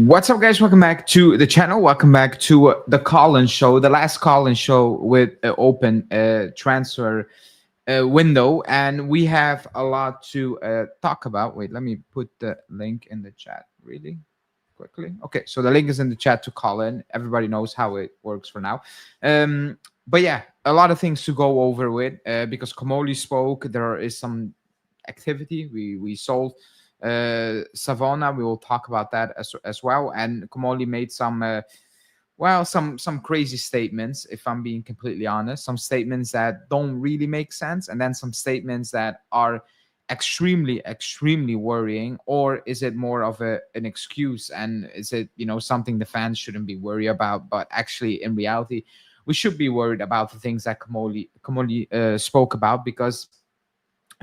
What's up, guys? Welcome back to the channel. Welcome back to the call-in show, the last call-in show with open transfer window, and we have a lot to talk about. Wait, let me put the link in the chat really quickly. Okay, so the link is in the chat to call in. Everybody knows how it works for now. But yeah, a lot of things to go over with because Komoli spoke. There is some activity. We sold Savona. We will talk about that as well. And Komoli made some some crazy statements, if I'm being completely honest. Some statements that don't really make sense, and then some statements that are extremely worrying. Or is it more of an excuse, and is it something the fans shouldn't be worried about, but actually in reality we should be worried about the things that Komoli spoke about, because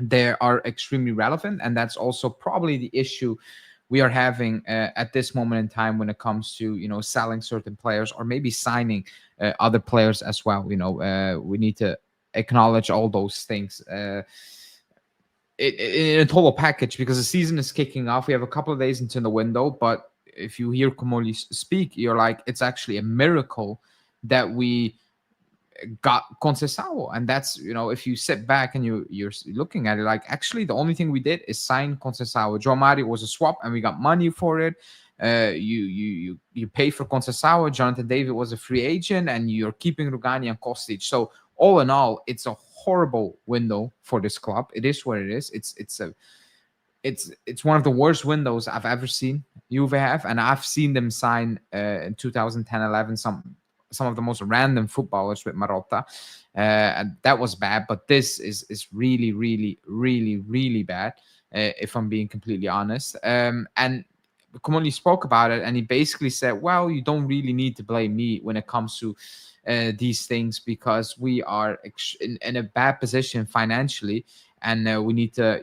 they are extremely relevant. And that's also probably the issue we are having at this moment in time when it comes to selling certain players, or maybe signing other players as well. We need to acknowledge all those things in a total package, because the season is kicking off. We have a couple of days into the window, but if you hear Komoli speak, you're like, it's actually a miracle that we got Conceição. And that's, if you sit back and you're looking at it, like, actually the only thing we did is sign Conceição. João Mario was a swap and we got money for it. You pay for Conceição. Jonathan David was a free agent, and you're keeping Rugani and Kostic. So all in all, it's a horrible window for this club. It is what it is. It's one of the worst windows I've ever seen Juve have, and I've seen them sign in 2010-11 some of the most random footballers with Marotta, and that was bad. But this is really bad, if I'm being completely honest. And Komoli spoke about it, and he basically said, well, you don't really need to blame me when it comes to these things, because we are in a bad position financially, and we need to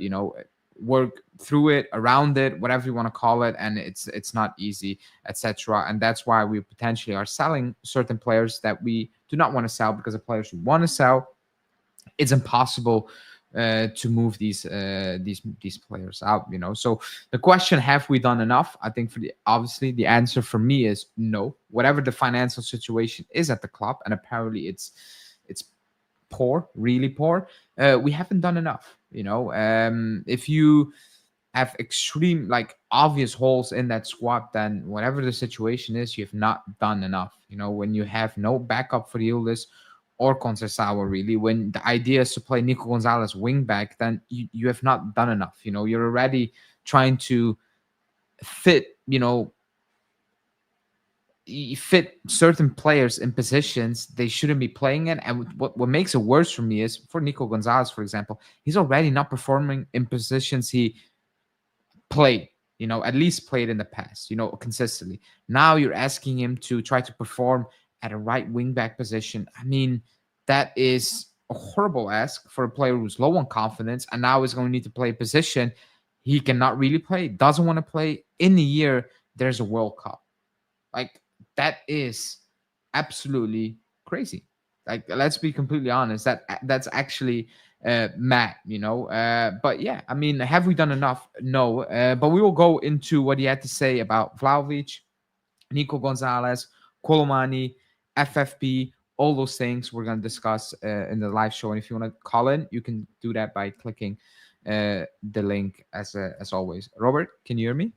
work through it, around it, whatever you want to call it, and it's not easy, etc. And that's why we potentially are selling certain players that we do not want to sell, because the players we want to sell, it's impossible to move these players out. So the question, have we done enough? I think obviously the answer for me is no. Whatever the financial situation is at the club, and apparently it's poor, really poor, we haven't done enough. If you have extreme, obvious holes in that squad, then whatever the situation is, you have not done enough. When you have no backup for Yildiz or Conceição, really, when the idea is to play Nico Gonzalez wing back, then you have not done enough. You're already trying to fit certain players in positions they shouldn't be playing in. And what makes it worse for me is, for Nico Gonzalez, for example, he's already not performing in positions he played, at least played in the past, consistently. Now you're asking him to try to perform at a right wing back position. I mean, that is a horrible ask for a player who's low on confidence, and now is going to need to play a position he cannot really play, doesn't want to play in the year there's a World Cup. That is absolutely crazy. Let's be completely honest. That's actually mad, But yeah, I mean, have we done enough? No. But we will go into what he had to say about Vlahovic, Nico Gonzalez, Kolo Muani, FFP, all those things we're going to discuss in the live show. And if you want to call in, you can do that by clicking the link as always. Robert, can you hear me?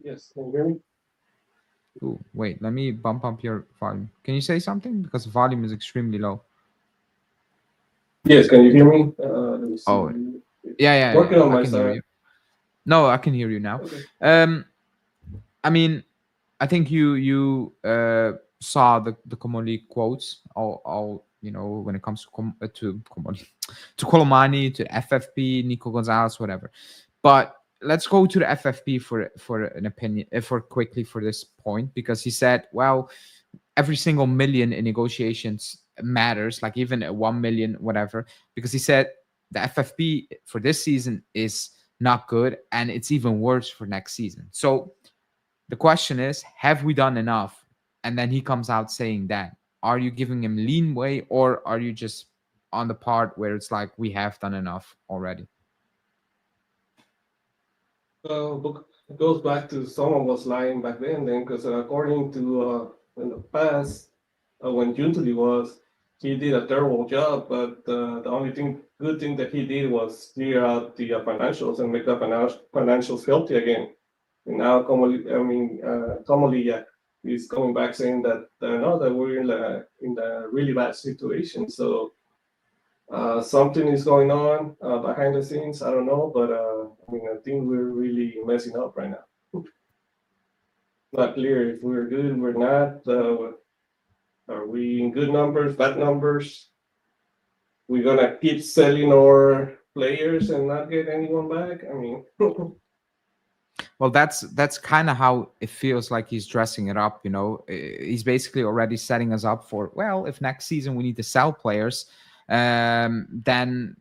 Yes, can you hear me? Ooh, wait, let me bump up your volume. Can you say something? Because the volume is extremely low. Yes, can you hear me? Let me see. Oh, yeah. Working on my I can hear side. you. No, I can hear you now. Okay. I mean, I think you saw the Komoli quotes all when it comes to Komoli, to Kolo Muani, to FFP, Nico Gonzalez, whatever. But let's go to the FFP for an opinion, quickly for this point, because he said, well, every single million in negotiations matters, like even a 1 million, whatever, because he said the FFP for this season is not good, and it's even worse for next season. So the question is, have we done enough? And then he comes out saying that. Are you giving him leeway, or are you just on the part where it's like, we have done enough already? Look, it goes back to someone was lying back then, because according to in the past, when Juntuli was, he did a terrible job, but the only good thing that he did was clear out the financials and make the financials healthy again. And now, Comoli, yeah, is coming back saying that no, that we're in a really bad situation. So something is going on behind the scenes. I don't know, but I think we're really messing up right now. Not clear if we're good, we're not. Are we in good numbers, bad numbers? We're gonna keep selling our players and not get anyone back. Well, that's kind of how it feels like he's dressing it up. He's basically already setting us up for, well, if next season we need to sell players, then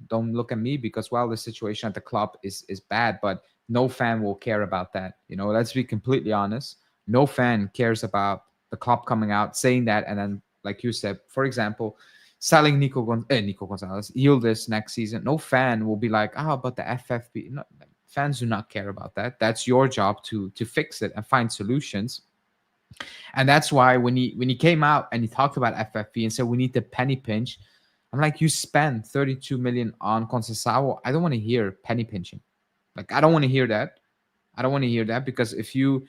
don't look at me because, well, the situation at the club is bad, but no fan will care about that. Let's be completely honest. No fan cares about the club coming out saying that, and then, like you said, for example, selling Nico Gonzalez, Yildiz next season. No fan will be like, but the FFP. No, fans do not care about that. That's your job to fix it and find solutions. And that's why when he came out and he talked about FFP and said we need the penny pinch, I'm like, you spend 32 million on Conceição. I don't want to hear penny pinching. Like, I don't want to hear that. I don't want to hear that, because if you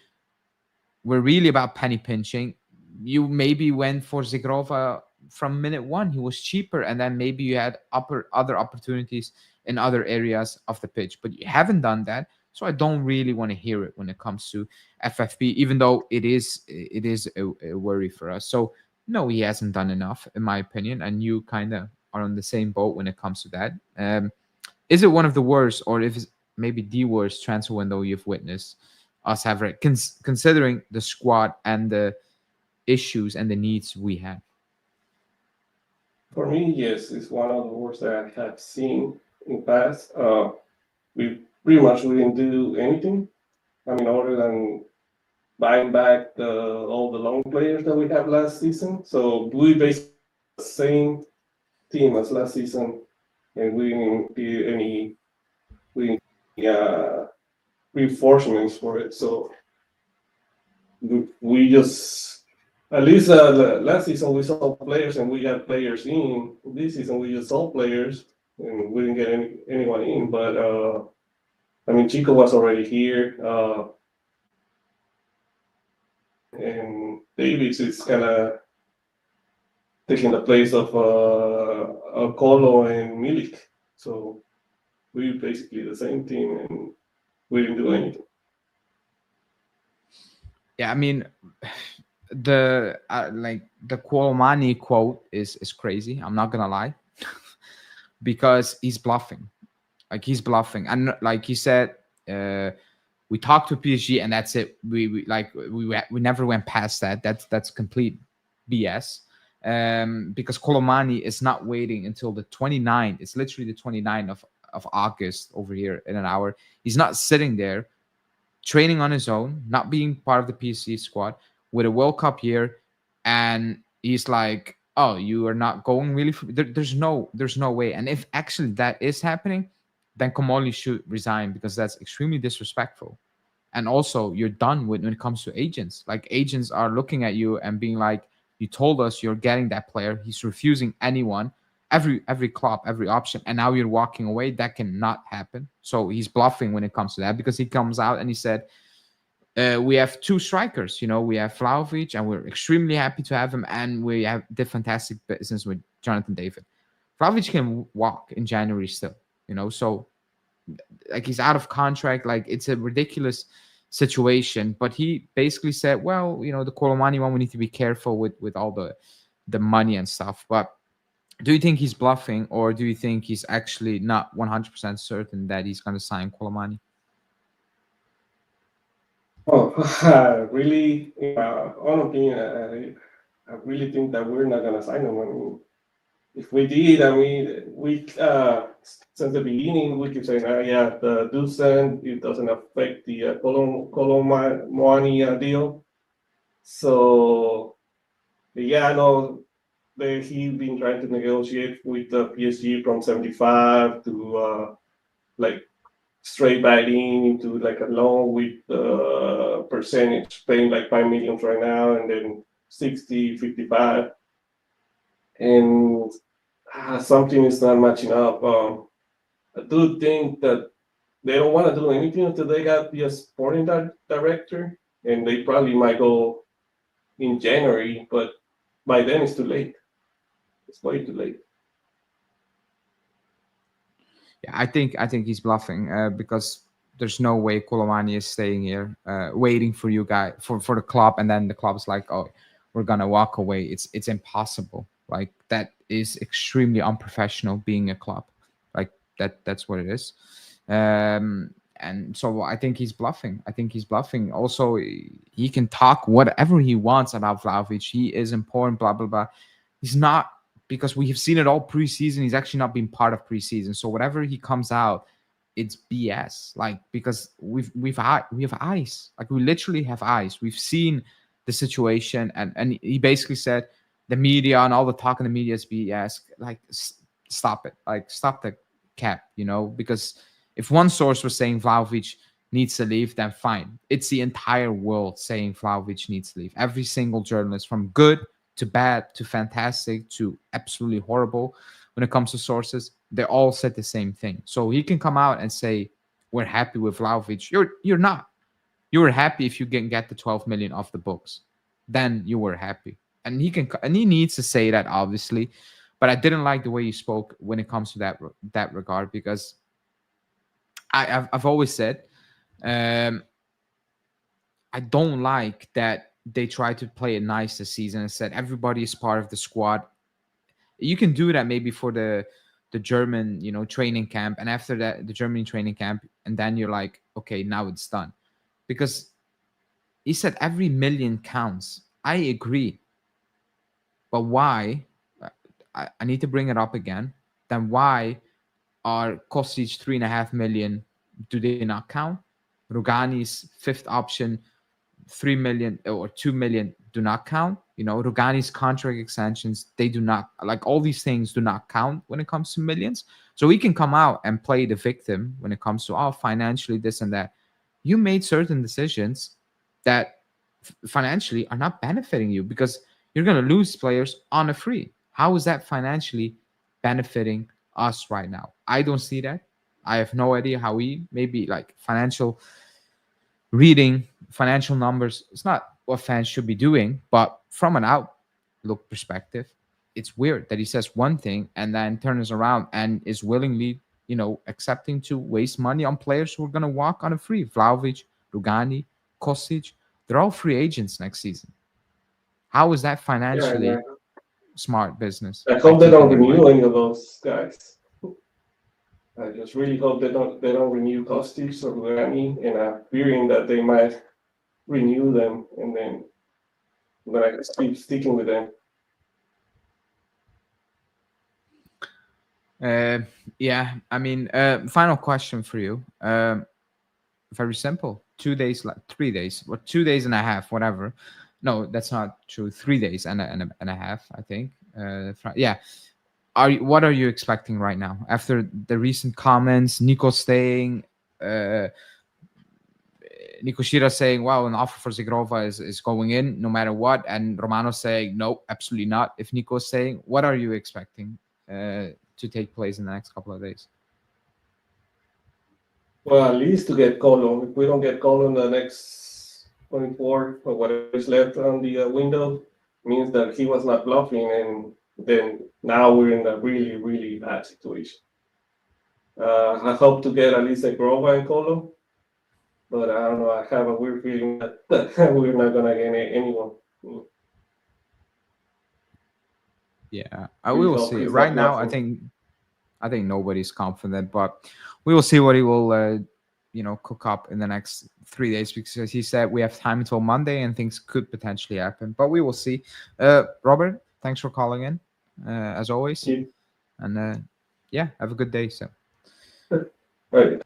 were really about penny pinching, you maybe went for Zigrova from minute one. He was cheaper, and then maybe you had other opportunities in other areas of the pitch. But you haven't done that, so I don't really want to hear it when it comes to FFP, even though it is a worry for us. So no, he hasn't done enough, in my opinion, and you kind of are on the same boat when it comes to that. Is it one of the worst, or if it's maybe the worst transfer window you've witnessed us have, considering the squad and the issues and the needs we have? For me, yes, it's one of the worst that I have seen in the past. We pretty much didn't do anything. Other than buying back all the long players that we had last season. So we basically the same team as last season, and we didn't do any reinforcements for it. So we just, at least last season we sold players and we got players in. This season we just sold players and we didn't get anyone in. But Chico was already here, and David is kind of taking the place of Kolo and Milik. So we're basically the same team, and we didn't do anything. Yeah, the the Kolo Muani quote is crazy. I'm not gonna lie, because he's bluffing. He's bluffing, and like he said, we talked to PSG, and that's it. We never went past that. That's complete BS. Because Kolo Muani is not waiting until the 29th. It's literally the 29th of August over here in an hour. He's not sitting there training on his own, not being part of the PSG squad with a World Cup year, and he's like, "Oh, you are not going really." There's no way. And if actually that is happening, then Komoli should resign, because that's extremely disrespectful. And also, you're done when it comes to agents. Like, agents are looking at you and being like, "You told us you're getting that player. He's refusing anyone, every club, every option, and now you're walking away." That cannot happen. So he's bluffing when it comes to that, because he comes out and he said, we have two strikers. We have Vlahovic, and we're extremely happy to have him, and we have the fantastic business with Jonathan David. Vlahovic can walk in January still. So like, he's out of contract. Like, it's a ridiculous situation. But he basically said, well, the Kolo Muani one, we need to be careful with all the money and stuff. But do you think he's bluffing, or do you think he's actually not 100% certain that he's going to sign Kolo Muani? Oh, really? On opinion, I really think that we're not gonna sign him. If we did, we since the beginning we keep saying, yeah, the Dusan, it doesn't affect the Kolo Muani deal. So yeah, I know that he's been trying to negotiate with the PSG from 75 to like straight buying into like a loan with percentage, paying like 5 million right now and then 60, 55. And something is not matching up. I do think that they don't want to do anything until they got the sporting director, and they probably might go in January, but by then it's too late. It's way too late. Yeah, I think he's bluffing because there's no way Kolo Muani is staying here waiting for you guys for the club, and then the club's like, oh, we're gonna walk away. It's impossible. Like that is extremely unprofessional being a club. Like that's what it is. And so I think he's bluffing. I think he's bluffing. Also, he can talk whatever he wants about Vlahovic. He is important, blah blah blah. He's not, because we have seen it all preseason. He's actually not been part of preseason. So whatever he comes out, it's BS. Like, because we have eyes. Like, we literally have eyes. We've seen the situation, and he basically said the media and all the talk in the media is BS. Like, stop it. Like, stop the cap. Because if one source was saying Vlahovic needs to leave, then fine. It's the entire world saying Vlahovic needs to leave. Every single journalist, from good to bad to fantastic to absolutely horrible, when it comes to sources, they all said the same thing. So he can come out and say, we're happy with Vlahovic. You're not. You were happy if you can get the 12 million off the books. Then you were happy. And he needs to say that, obviously. But I didn't like the way you spoke when it comes to that regard, because I've always said, I don't like that they try to play it nice this season and said everybody is part of the squad. You can do that maybe for the German, training camp, and after that, the German training camp, and then you're like, okay, now it's done. Because he said every million counts. I agree. But why? I need to bring it up again. Then why are Kostic 3.5 million? Do they not count? Rugani's fifth option, 3 million or 2 million, do not count. Rugani's contract extensions, they do not, like, all these things do not count when it comes to millions. So we can come out and play the victim when it comes to, financially this and that. You made certain decisions that financially are not benefiting you, because you're going to lose players on a free. How is that financially benefiting us right now? I don't see that. I have no idea how maybe like financial reading, financial numbers, it's not what fans should be doing. But from an outlook perspective, it's weird that he says one thing and then turns around and is willingly, accepting to waste money on players who are going to walk on a free. Vlahovic, Rugani, Kostic, they're all free agents next season. How is that financially smart business? I hope they don't renew any of those guys. I just really hope they don't renew Kostic or Rugani, and I'm fearing that they might renew them, and then I'm gonna keep sticking with them. Yeah, I mean, final question for you. Very simple. 2 days, 3 days, or 2 days and a half, whatever. No, that's not true. 3 days and a half, I think. Yeah. What are you expecting right now after the recent comments? Nico staying, Nico Shira saying, "Wow, an offer for Zigrova is going in no matter what," and Romano saying, "No, absolutely not." If Nico is saying, what are you expecting to take place in the next couple of days? Well, at least to get Kolo. If we don't get Kolo in the next 24 or whatever is left on the window, means that he was not bluffing, and then now we're in a really, really bad situation. I hope to get at least a Grova and Kolo, but I don't know. I have a weird feeling that we're not gonna get anyone. Yeah, we will see. Right now, I think nobody's confident, but we will see what he will, cook up in the next 3 days, because he said we have time until Monday and things could potentially happen, but we will see. Robert, thanks for calling in, as always. Yeah. And yeah, have a good day. So, Right.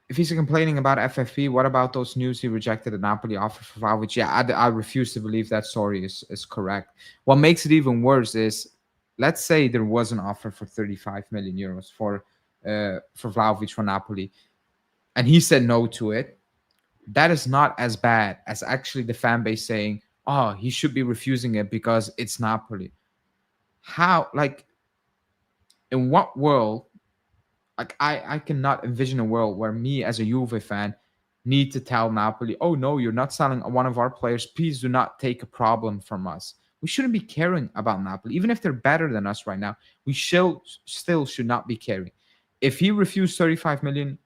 if he's complaining about FFP, what about those news he rejected a Napoli offer for Vlahovic? Yeah, I refuse to believe that story is correct. What makes it even worse is, let's say there was an offer for 35 million euros for for Vlahovic for Napoli, and he said no to it, that is not as bad as actually the fan base saying, "Oh, he should be refusing it because it's Napoli." How, like, in what world, like, I cannot envision a world where me as a Juve fan need to tell Napoli, "Oh no, you're not selling one of our players. Please do not take a problem from us." We shouldn't be caring about Napoli, even if they're better than us right now. We still should not be caring. If he refused 35 million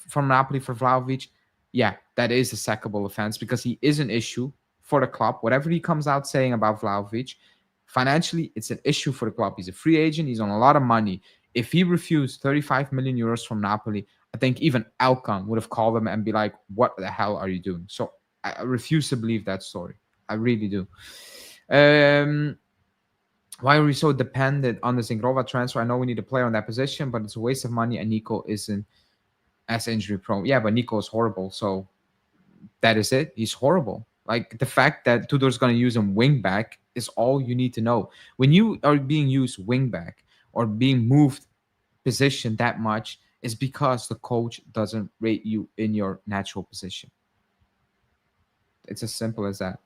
from Napoli for Vlahovic, yeah, that is a sackable offense because he is an issue for the club. Whatever he comes out saying about Vlahovic, financially, it's an issue for the club. He's a free agent. He's on a lot of money. If he refused 35 million euros from Napoli, I think even Elkan would have called him and be like, "What the hell are you doing?" So I refuse to believe that story. I really do. Why are we so dependent on the Zingrova transfer? I know we need a player on that position, but it's a waste of money, and Nico isn't as injury prone. Yeah, but Nico is horrible. So that is it. He's horrible. Like, the fact that Tudor's going to use him wing back is all you need to know. When you are being used wing back or being moved position that much, is because the coach doesn't rate you in your natural position. It's as simple as that.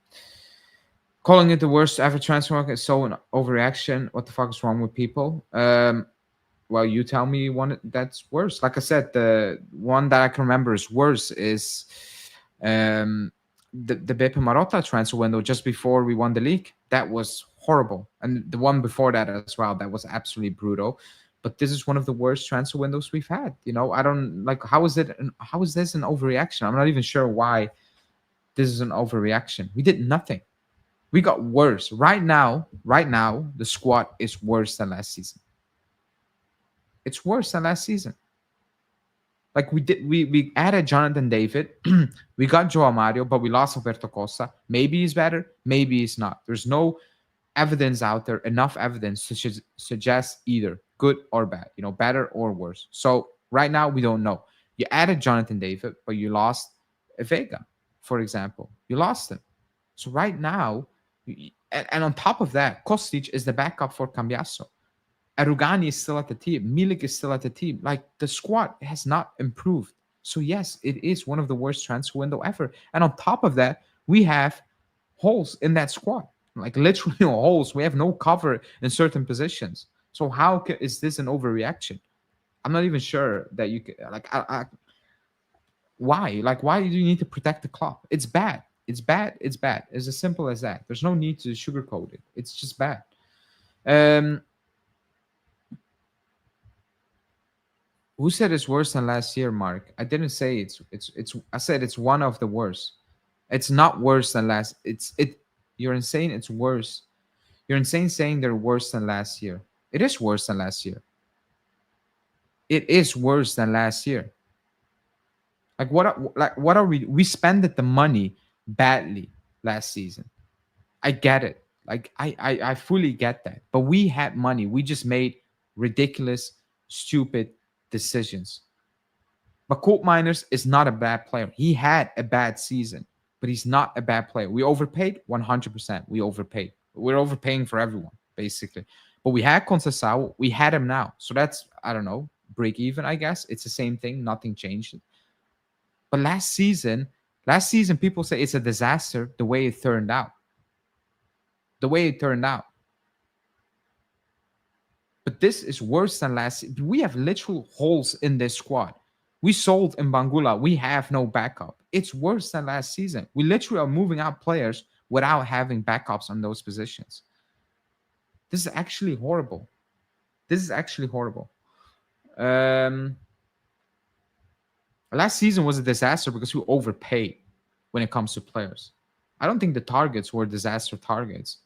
Calling it the worst ever transfer market is so an overreaction. What the fuck is wrong with people? Well, you tell me one that's worse. Like I said, the one that I can remember is worse is the Beppe Marotta transfer window just before we won the league. That was horrible. And the one before that as well, that was absolutely brutal. But this is one of the worst transfer windows we've had. You know, I don't like, how is this an overreaction? I'm not even sure why this is an overreaction. We did nothing. We got worse. Right now, the squad is worse than last season. It's worse than last season. Like, we added Jonathan David, we got João Mario, but we lost Alberto Costa. Maybe he's better, maybe he's not. There's no evidence out there, enough evidence to suggest either good or bad, you know, better or worse. So right now we don't know. You added Jonathan David, but you lost Vega, for example. You lost him. So right now, and on top of that, Kostic is the backup for Cambiasso. Arugani is still at the team. Milik is still at the team. Like, the squad has not improved. So yes, it is one of the worst transfer window ever. And on top of that, we have holes in that squad. Like, literally holes. We have no cover in certain positions. So how is this an overreaction? I'm not even sure that you can, like, why? Like, why do you need to protect the club? It's bad. It's bad. It's bad. It's as simple as that. There's no need to sugarcoat it. It's just bad. Who said it's worse than last year, Mark? I didn't say it's. I said it's one of the worst. It's not worse than last. You're insane. It's worse. You're insane saying they're worse than last year. It is worse than last year. It is worse than last year. Like, what are we? We spent the money badly last season. I get it. Like, I fully get that. But we had money. We just made ridiculous, stupid decisions. But Colt Miners is not a bad player. He had a bad season, but he's not a bad player. We overpaid 100%. We overpaid. We're overpaying for everyone, basically. But we had Conceição. We had him now. So that's, I don't know, break even, I guess. It's the same thing. Nothing changed. But last season, people say it's a disaster the way it turned out. But this is worse than last. We have literal holes in this squad. We sold Mbangula. We have no backup. It's worse than last season. We literally are moving out players without having backups on those positions. This is actually horrible. Last season was a disaster because we overpaid when it comes to players. I don't think the targets were disaster targets.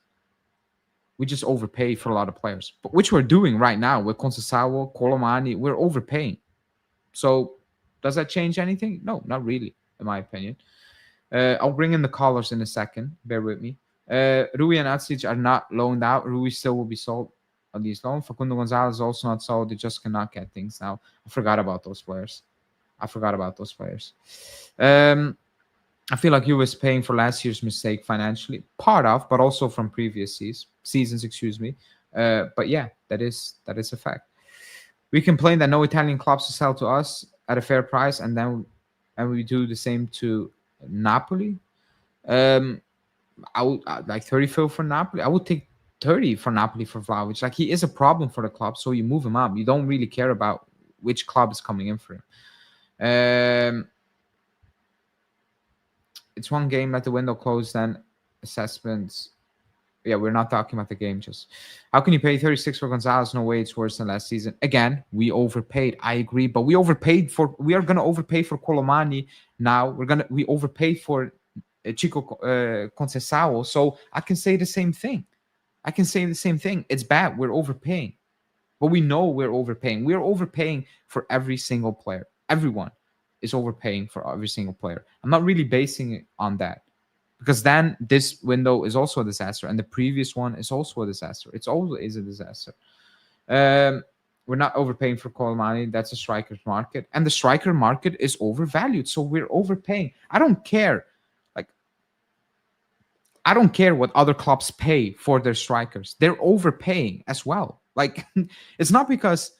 We just overpaid for a lot of players, but which we're doing right now with Conceição, Kolo Muani. We're overpaying. So does that change anything? No, not really, in my opinion. I'll bring in the callers in a second. Bear with me. Rui and Atsic are not loaned out. Rui still will be sold on these loans. Facundo Gonzalez is also not sold. They just cannot get things now. I forgot about those players. I feel like you was paying for last year's mistake financially, part of, but also from previous seasons. But yeah, that is a fact. We complain that no Italian clubs will sell to us at a fair price, and we do the same to Napoli. I would like 34 for Napoli. I would take 30 for Napoli for Vlahovic. Like, he is a problem for the club, so you move him up. You don't really care about which club is coming in for him. It's one game that the window closed, then assessments. Yeah, we're not talking about the game. Just how can you pay 36 for Gonzalez? No way, it's worse than last season. Again, we overpaid. I agree, but we are gonna overpay for Kolo Muani now. We overpaid for Chico Conceição. So I can say the same thing. It's bad. We're overpaying, but we know we're overpaying. We're overpaying for every single player. Everyone is overpaying for every single player. I'm not really basing it on that. Because then this window is also a disaster, and the previous one is also a disaster. It's always a disaster. We're not overpaying for Kolo Muani. That's a striker's market, and the striker market is overvalued. So we're overpaying. I don't care. Like, I don't care what other clubs pay for their strikers. They're overpaying as well. Like, it's not because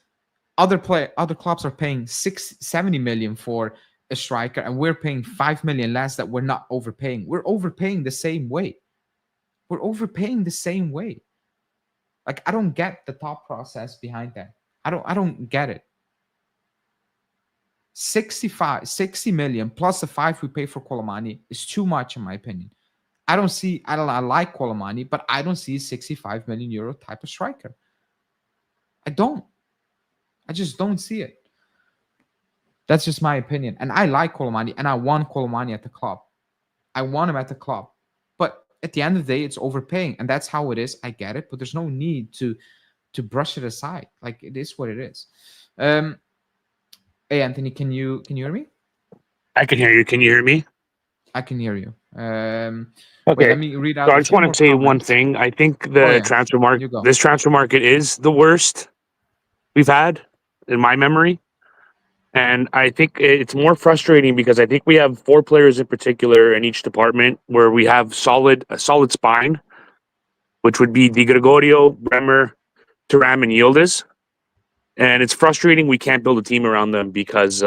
other clubs are paying 70 million for a striker and we're paying 5 million less, that we're not overpaying. We're overpaying the same way. Like, I don't get the thought process behind that. I don't get it. 60 million plus the 5 we pay for Kolo Muani is too much, in my opinion. I like Kolo Muani, but I don't see a 65 million euro type of striker. I just don't see it. That's just my opinion. And I like Kolo Muani, and I want Kolo Muani at the club. I want him at the club. But at the end of the day, it's overpaying, and that's how it is. I get it, but there's no need to brush it aside. Like, it is what it is. Hey, Anthony, can you hear me? I can hear you. Can you hear me? I can hear you. Okay. Wait, let me read out. So I just want to say one thing. I think transfer market, this transfer market is the worst we've had in my memory. And I think it's more frustrating because I think we have 4 players in particular in each department where we have a solid spine, which would be Di Gregorio, Bremer, Thuram, and Yildiz. And it's frustrating we can't build a team around them because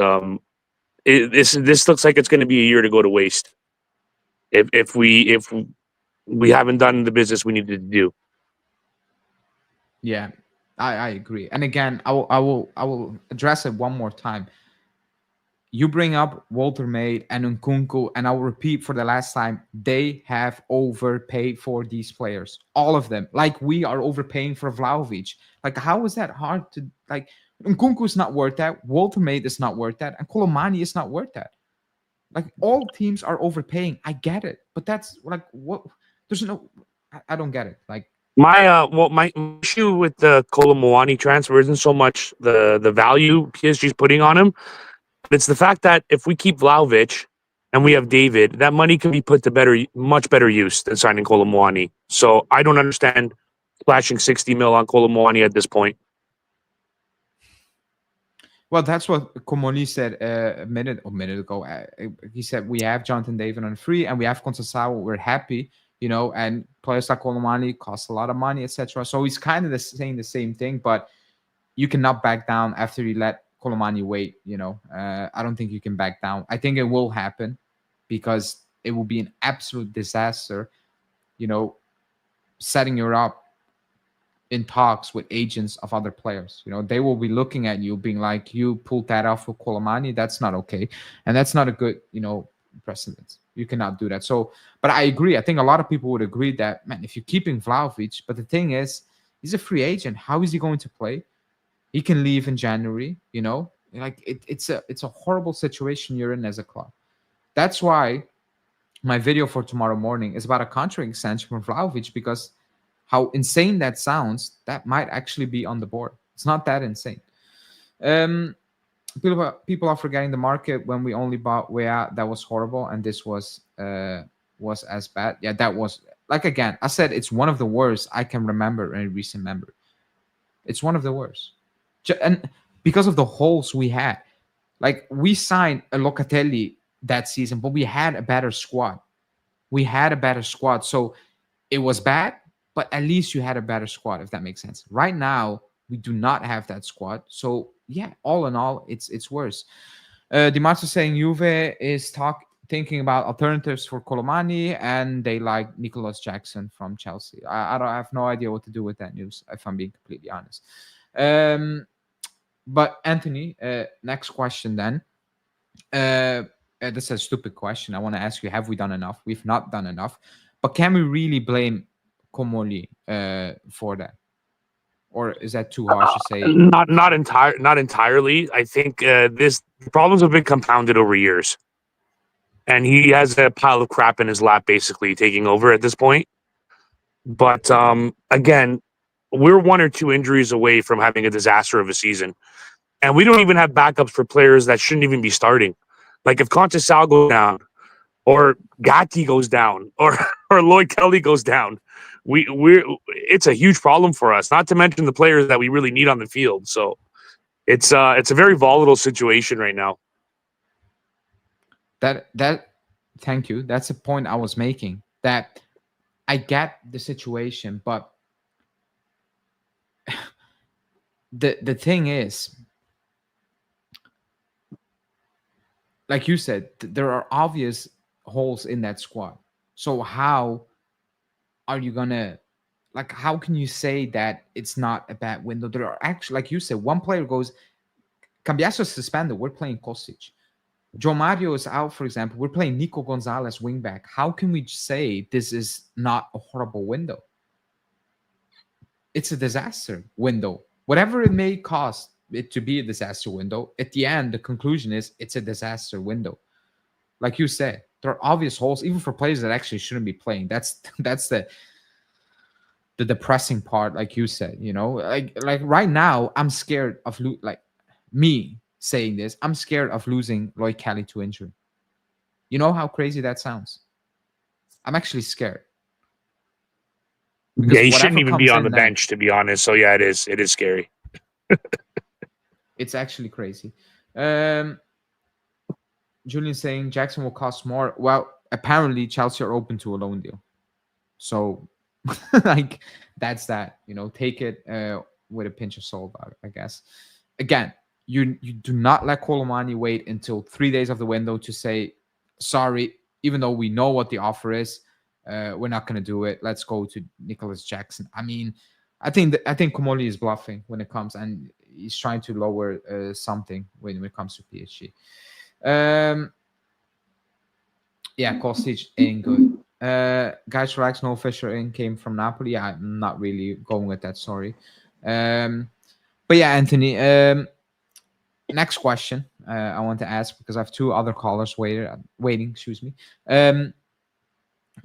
this looks like it's going to be a year to go to waste if we haven't done the business we needed to do. Yeah, I agree. And again, I will address it one more time. You bring up Walter Maid and Nkunku, and I will repeat for the last time, they have overpaid for these players. All of them. Like, we are overpaying for Vlahovic. Like, how is that hard to, like, Nkunku is not worth that, Walter Maid is not worth that, and Kolo Muani is not worth that. Like, all teams are overpaying. I get it. But that's, like, what? There's no, I don't get it. Like, my issue with the Kolo Muani transfer isn't so much the value PSG's putting on him, but it's the fact that if we keep Vlahovic and we have David, that money can be put to much better use than signing Kolo Muani. So I don't understand splashing 60 mil on Kolo Muani at this point. Well, that's what Komoni said a minute ago. He said we have Jonathan David on free and we have Conceição. We're happy, you know, and players like Kolo Muani cost a lot of money, etc. So he's kind of saying the same thing, but you cannot back down after you let Kolo Muani wait. You know, I don't think you can back down. I think it will happen because it will be an absolute disaster. You know, setting you up in talks with agents of other players. You know, they will be looking at you being like, you pulled that off with Kolo Muani. That's not okay. And that's not a good, you know, precedent. You cannot do that. So, but I agree. I think a lot of people would agree that, man, if you're keeping Vlahovic, but the thing is, he's a free agent. How is he going to play? He can leave in January, you know, like it's a horrible situation you're in as a club. That's why my video for tomorrow morning is about a contract extension for Vlahovic, because how insane that sounds, that might actually be on the board. It's not that insane. People are forgetting the market when we only bought Wea. That was horrible, and this was as bad. Yeah, that was, like, again, I said it's one of the worst I can remember in recent memory. It's one of the worst, and because of the holes we had. Like, we signed a Locatelli that season, but we had a better squad. So it was bad, but at least you had a better squad, if that makes sense. Right now, we do not have that squad. So yeah, all in all, it's worse. Dimarzo saying Juve is thinking about alternatives for Kolo Muani, and they like Nicholas Jackson from Chelsea. I have no idea what to do with that news, if I'm being completely honest. But Anthony, next question then. This is a stupid question. I want to ask you: have we done enough? We've not done enough, but can we really blame Komoli for that? Or is that too harsh to say? Not entirely. I think this problems have been compounded over years, and he has a pile of crap in his lap, basically taking over at this point. But again, we're 1 or 2 injuries away from having a disaster of a season, and we don't even have backups for players that shouldn't even be starting. Like if Contessal goes down, or Gatti goes down, or Lloyd Kelly goes down, it's a huge problem for us. Not to mention the players that we really need on the field. So it's a very volatile situation right now. Thank you. That's the point I was making. That I get the situation, but the thing is, like you said, there are obvious holes in that squad. So how are you gonna, like, how can you say that it's not a bad window? There are actually, like you said, one player goes, Cambiasso is suspended, we're playing Kostic. João Mario is out, for example, we're playing Nico Gonzalez wingback. How can we say this is not a horrible window? It's a disaster window. Whatever it may cost it to be a disaster window, at the end, the conclusion is it's a disaster window. Like you said, there are obvious holes, even for players that actually shouldn't be playing. That's the depressing part, like you said, you know, like right now, I'm scared of like me saying this. I'm scared of losing Lloyd Kelly to injury. You know how crazy that sounds? I'm actually scared. Because he shouldn't even be on the bench, to be honest. So yeah, it is scary. It's actually crazy. Julian saying Jackson will cost more. Well, apparently Chelsea are open to a loan deal. So like that's that, you know, take it with a pinch of salt, I guess. Again, you do not let Kolo Muani wait until 3 days of the window to say, sorry, even though we know what the offer is, we're not going to do it. Let's go to Nicholas Jackson. I mean, I think Komoli is bluffing when it comes, and he's trying to lower something when it comes to PSG. Yeah, Kostic ain't good. Guys, relax. No Fisher in came from Napoli. Yeah, I'm not really going with that. Sorry. But yeah, Anthony. Next question I want to ask, because I have 2 other callers waiting. Excuse me.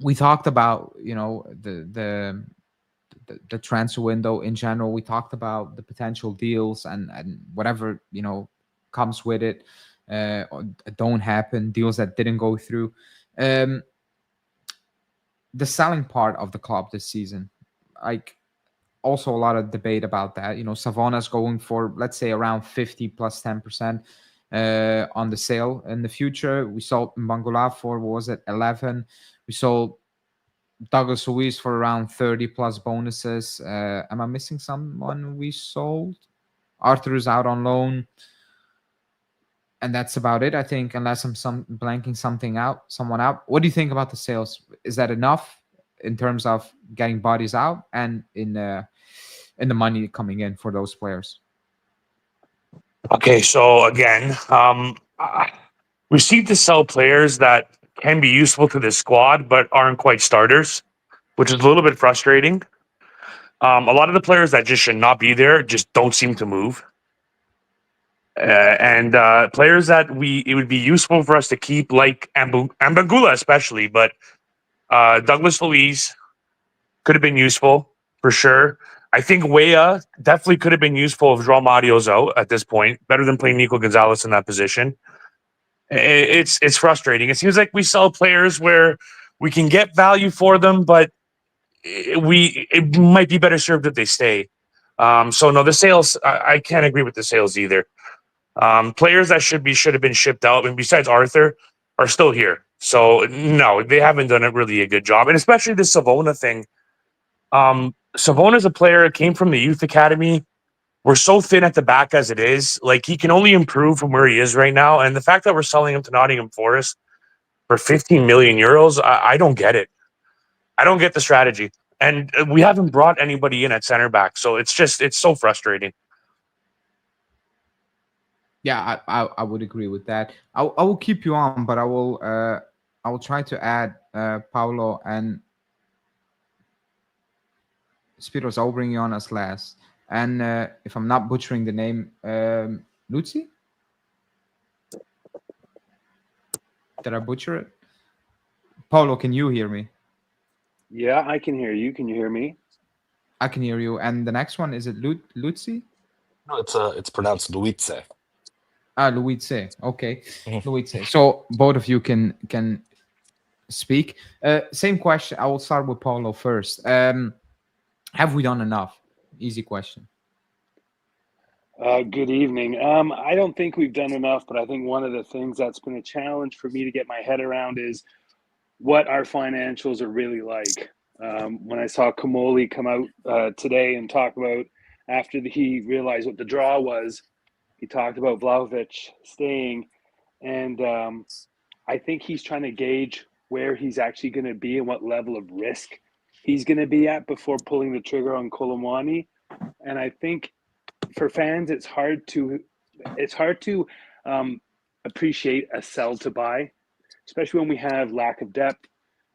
We talked about, you know, the transfer window in general. We talked about the potential deals and whatever, you know, comes with it. Or don't happen, deals that didn't go through. The selling part of the club this season, like, also a lot of debate about that. You know, Savona's going for, let's say, around 50 plus 10% on the sale in the future. We sold Mbangula for, what was it, 11. We sold Douglas Luiz for around 30 plus bonuses. Am I missing someone we sold? Arthur is out on loan. And that's about it, I think, unless I'm blanking someone out. What do you think about the sales? Is that enough in terms of getting bodies out and in the money coming in for those players? Okay, so again, we seem to sell players that can be useful to the squad but aren't quite starters, which is a little bit frustrating. A lot of the players that just should not be there just don't seem to move. And players that it would be useful for us to keep, like Mbangula especially, but Douglas Luiz could have been useful for sure. I think Weah definitely could have been useful if João Mario's out at this point. Better than playing Nico Gonzalez in that position. It's frustrating. It seems like we sell players where we can get value for them, but it might be better served if they stay. So no, the sales, I can't agree with the sales either. Players that should have been shipped out, and besides Arthur, are still here. So no, they haven't done really a good job, and especially the Savona thing. Savona is a player that came from the youth academy. we're so thin at the back as it is. Like, he can only improve from where he is right now. And the fact that we're selling him to Nottingham Forest for 15 million euros, I don't get it. I don't get the strategy. And we haven't brought anybody in at center back. So it's so frustrating. Yeah, I would agree with that. I will keep you on, but I will try to add Paulo and Spiros. I will bring you on as last. And if I'm not butchering the name, Luzi? Did I butcher it? Paulo, can you hear me? Yeah, I can hear you. Can you hear me? I can hear you. And the next one, is it Luzi? No, it's pronounced Luize. Luize. Okay, Luize. So both of you can speak. Same question. I will start with Paulo first. Have we done enough? Easy question. Good evening. I don't think we've done enough, but I think one of the things that's been a challenge for me to get my head around is what our financials are really like. When I saw Kamoli come out today and talk about after he realized what the draw was, he talked about Vlahovic staying, and I think he's trying to gauge where he's actually going to be and what level of risk he's going to be at before pulling the trigger on Kolo Muani. And I think for fans, it's hard to appreciate a sell to buy, especially when we have lack of depth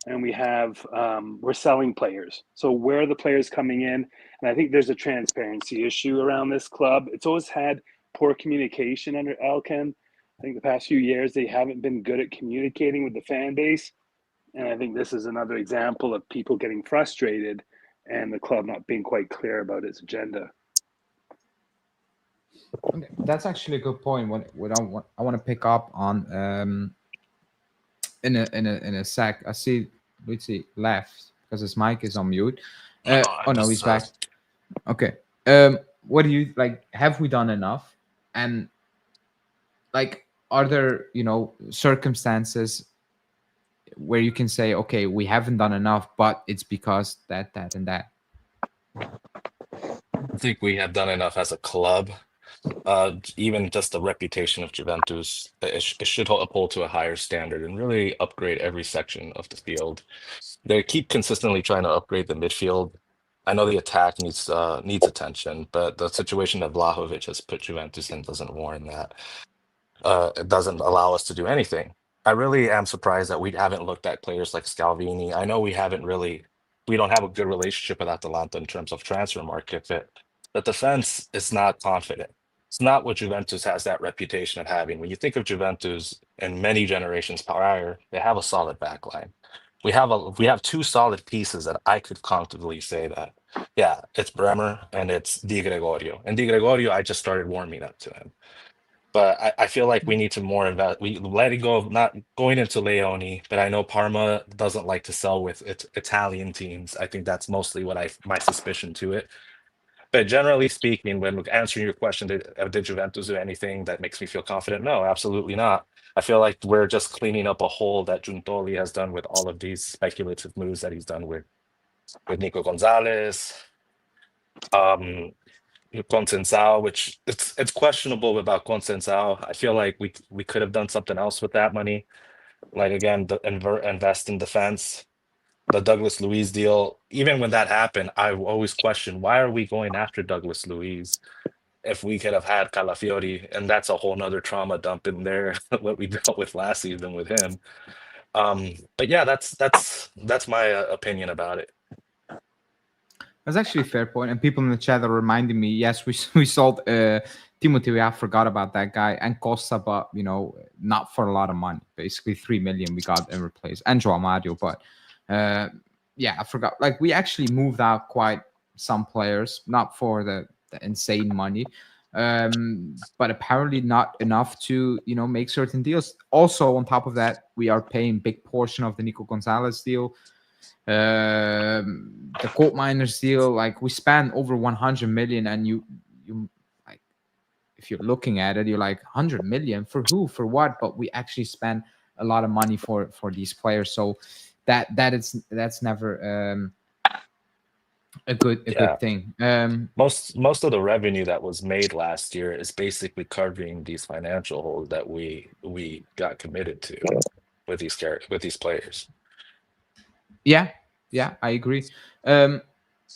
and we're selling players. So where are the players coming in? And I think there's a transparency issue around this club. It's always had poor communication under Elkan. I think the past few years, they haven't been good at communicating with the fan base. And I think this is another example of people getting frustrated and the club not being quite clear about its agenda. Okay, that's actually a good point. What I want to pick up on in a sec. I see Luigi left because his mic is on mute. Oh no, he's back. Okay. What do you like? Have we done enough? And like, are there circumstances where you can say, okay, we haven't done enough, but it's because that, and that? I think we have done enough as a club. Even just the reputation of Juventus, it should uphold to a higher standard and really upgrade every section of the field. They keep consistently trying to upgrade the midfield. I know the attack needs attention, but the situation that Vlahovic has put Juventus in doesn't warrant that. It doesn't allow us to do anything. I really am surprised that we haven't looked at players like Scalvini. I know we don't have a good relationship with Atalanta in terms of transfer market fit. The defense is not confident. It's not what Juventus has that reputation of having. When you think of Juventus in many generations prior, they have a solid backline. We have two solid pieces that I could comfortably say that, yeah, it's Bremer and it's Di Gregorio. And Di Gregorio, I just started warming up to him. But I feel like we need to more invest. We letting go of not going into Leone, but I know Parma doesn't like to sell with Italian teams. I think that's mostly my suspicion to it. But generally speaking, when answering your question, did Juventus do anything that makes me feel confident? No, absolutely not. I feel like we're just cleaning up a hole that Giuntoli has done with all of these speculative moves that he's done with Nico Gonzalez, Consensao, which it's questionable about Consensao. I feel like we could have done something else with that money. Like, again, invest in defense. The Douglas Luiz deal, even when that happened, I always questioned, why are we going after Douglas Luiz if we could have had Calafiori? And that's a whole nother trauma dump in there, what we dealt with last season with him. But yeah, that's my opinion about it. That's actually a fair point, and people in the chat are reminding me. Yes, we sold Timothy. I forgot about that guy, and Costa, but not for a lot of money. Basically, 3 million we got in replace, and João Mario. But yeah, I forgot. Like, we actually moved out quite some players, not for the insane money, but apparently not enough to make certain deals. Also, on top of that, we are paying big portion of the Nico Gonzalez deal. The Colt Miners deal, like, we spent over 100 million, and you like, if you're looking at it, you're like, 100 million for who, for what? But we actually spent a lot of money for these players, so that's never a good thing. Most of the revenue that was made last year is basically covering these financial holes that we got committed to with these players. Yeah, I agree.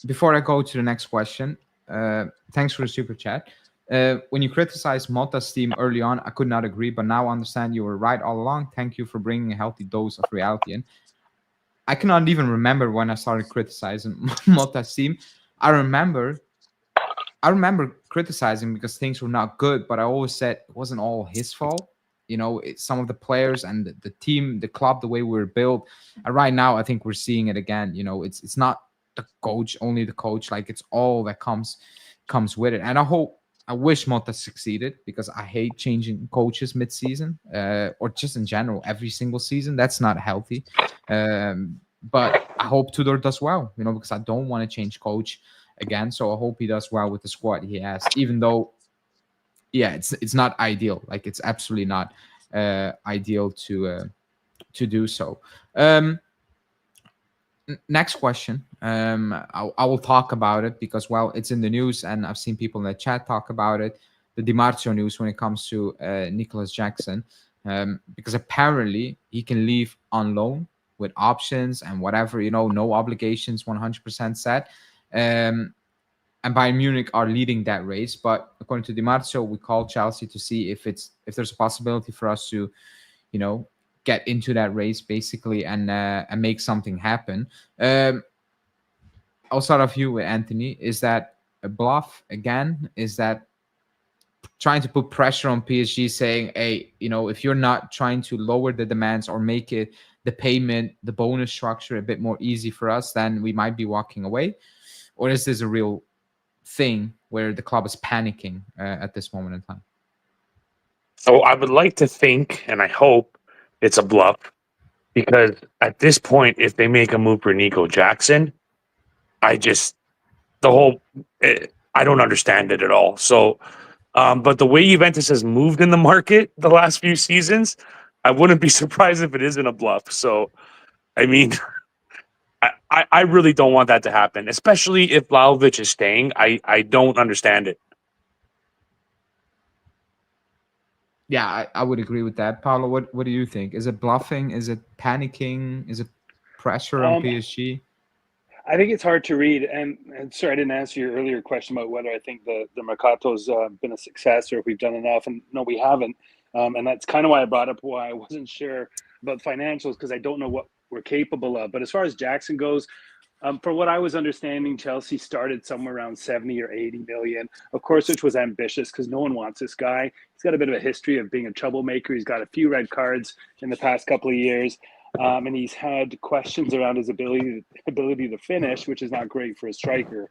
Before I go to the next question, thanks for the super chat. When you criticized Motta's team early on, I could not agree, but now I understand you were right all along. Thank you for bringing a healthy dose of reality in. I cannot even remember when I started criticizing Motta's team. I remember criticizing because things were not good, but I always said it wasn't all his fault. You know, it's some of the players and the team, the club, the way we were built. And right now, I think we're seeing it again. You know, it's not the coach, only the coach. Like, it's all that comes with it. And I wish Motta succeeded, because I hate changing coaches mid-season, or just in general every single season. That's not healthy. But I hope Tudor does well, you know, because I don't want to change coach again. So I hope he does well with the squad he has, even though, yeah, it's not ideal. Like, it's absolutely not ideal to do so. Next question. I will talk about it because, well, it's in the news and I've seen people in the chat talk about it. The Di Marzio news when it comes to Nicholas Jackson, because apparently he can leave on loan with options and whatever, you know, no obligations, 100% set. And Bayern Munich are leading that race. But according to Di Marzio, we called Chelsea to see if there's a possibility for us to, you know, get into that race basically and make something happen. I'll start off you with Anthony. Is that a bluff again? Is that trying to put pressure on PSG, saying, hey, you know, if you're not trying to lower the demands or make it the payment, the bonus structure a bit more easy for us, then we might be walking away? Or is this a real thing where the club is panicking at this moment in time? So I would like to think, and I hope, it's a bluff, because at this point, if they make a move for Nico Jackson, I don't understand it at all. So, but the way Juventus has moved in the market the last few seasons, I wouldn't be surprised if it isn't a bluff. So, I mean, I really don't want that to happen, especially if Vlahovic is staying. I don't understand it. Yeah, I would agree with that. Paulo, what do you think? Is it bluffing? Is it panicking? Is it pressure on PSG? I think it's hard to read. And sorry, I didn't answer your earlier question about whether I think the Mercato's been a success or if we've done enough. And no, we haven't. And that's kind of why I brought up why I wasn't sure about financials, because I don't know what we're capable of. But as far as Jackson goes, from what I was understanding, Chelsea started somewhere around 70 or 80 million, of course, which was ambitious because no one wants this guy. He's got a bit of a history of being a troublemaker. He's got a few red cards in the past couple of years. And he's had questions around his ability to finish, which is not great for a striker.